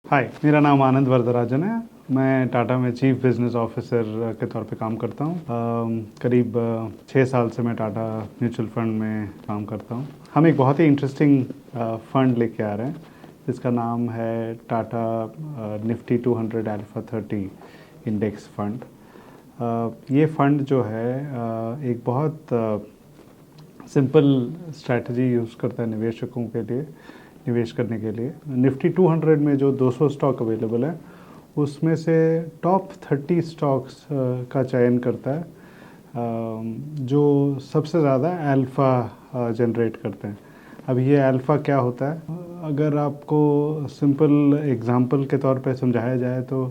हाय, मेरा नाम आनंद वरदराजन है। मैं टाटा में चीफ बिज़नेस ऑफिसर के तौर पे काम करता हूँ। करीब 6 साल से मैं टाटा म्यूचुअल फंड में काम करता हूँ। हम एक बहुत ही इंटरेस्टिंग फ़ंड लेके आ रहे हैं जिसका नाम है Tata Nifty 200 alpha 30 index fund. ये फ़ंड जो है एक बहुत सिंपल स्ट्रैटेजी यूज़ करता है निवेशकों के लिए निवेश करने के लिए। निफ्टी 200 में जो 200 स्टॉक अवेलेबल है उसमें से टॉप 30 स्टॉक्स का चयन करता है जो सबसे ज़्यादा अल्फ़ा जनरेट करते हैं। अब ये अल्फ़ा क्या होता है, अगर आपको सिंपल एग्जांपल के तौर पे समझाया जाए तो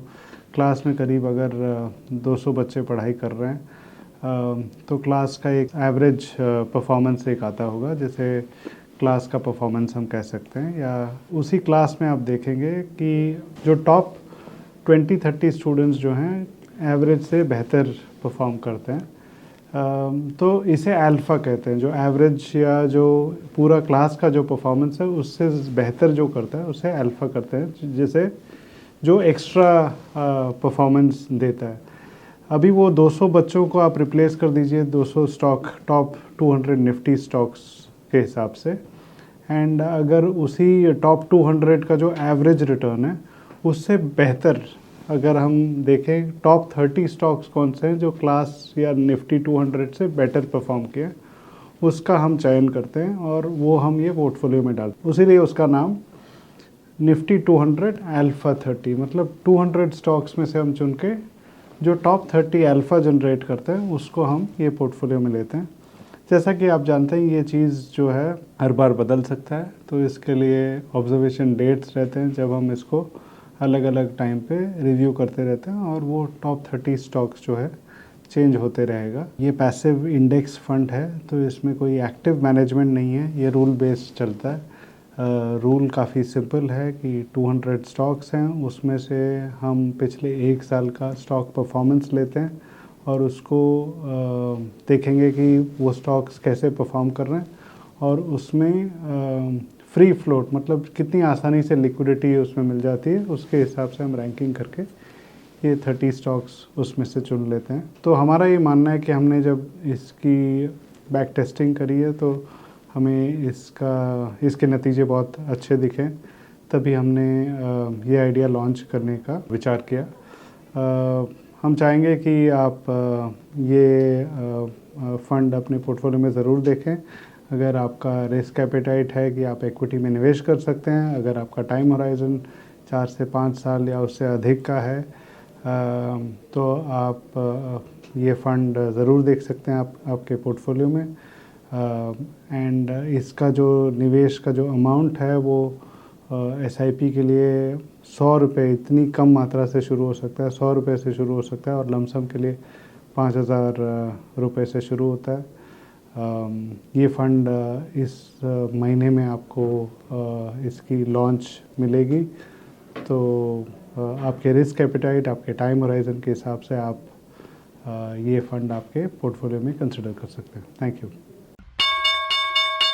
क्लास में करीब अगर 200 बच्चे पढ़ाई कर रहे हैं तो क्लास का एक एवरेज परफॉर्मेंस एक आता होगा, जैसे क्लास का परफॉर्मेंस हम कह सकते हैं। या उसी क्लास में आप देखेंगे कि जो टॉप 20-30 स्टूडेंट्स जो हैं एवरेज से बेहतर परफॉर्म करते हैं तो इसे अल्फ़ा कहते हैं। जो एवरेज या जो पूरा क्लास का जो परफॉर्मेंस है उससे बेहतर जो करता है उसे अल्फ़ा करते हैं, जैसे जो एक्स्ट्रा परफॉर्मेंस देता है। अभी वो 200 बच्चों को आप रिप्लेस कर दीजिए 200 स्टॉक टॉप 200 निफ्टी स्टॉक्स के हिसाब से, एंड अगर उसी टॉप 200 का जो एवरेज रिटर्न है उससे बेहतर अगर हम देखें टॉप 30 स्टॉक्स कौन से हैं जो क्लास या निफ्टी 200 से बेटर परफॉर्म किए, उसका हम चयन करते हैं और वो हम ये पोर्टफोलियो में डालते हैं। उसीलिए उसका नाम निफ्टी 200 अल्फ़ा 30, मतलब 200 स्टॉक्स में से हम चुन के जो टॉप 30 अल्फ़ा जनरेट करते हैं उसको हम ये पोर्टफोलियो में लेते हैं। जैसा कि आप जानते हैं ये चीज़ जो है हर बार बदल सकता है, तो इसके लिए ऑब्जर्वेशन डेट्स रहते हैं जब हम इसको अलग अलग टाइम पे रिव्यू करते रहते हैं और वो टॉप 30 स्टॉक्स जो है चेंज होते रहेगा। ये पैसिव इंडेक्स फंड है तो इसमें कोई एक्टिव मैनेजमेंट नहीं है, ये रूल बेस्ड चलता है। रूल काफ़ी सिंपल है कि 200 स्टॉक्स हैं, उसमें से हम पिछले 1 साल का स्टॉक परफॉर्मेंस लेते हैं और उसको देखेंगे कि वो स्टॉक्स कैसे परफॉर्म कर रहे हैं और उसमें फ्री फ्लोट मतलब कितनी आसानी से लिक्विडिटी उसमें मिल जाती है, उसके हिसाब से हम रैंकिंग करके ये 30 स्टॉक्स उसमें से चुन लेते हैं। तो हमारा ये मानना है कि हमने जब इसकी बैक टेस्टिंग करी है तो हमें इसके नतीजे बहुत अच्छे दिखे, तभी हमने ये आइडिया लॉन्च करने का विचार किया। हम चाहेंगे कि आप ये फ़ंड अपने पोर्टफोलियो में ज़रूर देखें। अगर आपका रिस्क एपेटाइट है कि आप इक्विटी में निवेश कर सकते हैं, अगर आपका टाइम होराइज़न 4 से 5 साल या उससे अधिक का है तो आप ये फ़ंड ज़रूर देख सकते हैं आपके पोर्टफोलियो में। एंड इसका जो निवेश का जो अमाउंट है वो SIP के लिए 100 रुपये, इतनी कम मात्रा से शुरू हो सकता है, 100 रुपये से शुरू हो सकता है और लमसम के लिए 5000 रुपये से शुरू होता है। ये फ़ंड इस महीने में आपको इसकी लॉन्च मिलेगी, तो आपके रिस्क एपेटाइट, आपके टाइम होराइज़न के हिसाब से आप ये फ़ंड आपके पोर्टफोलियो में कंसिडर कर सकते हैं। Thank you.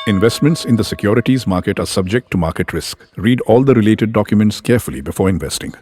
Investments in the securities market are subject to market risk. Read all the related documents carefully before investing.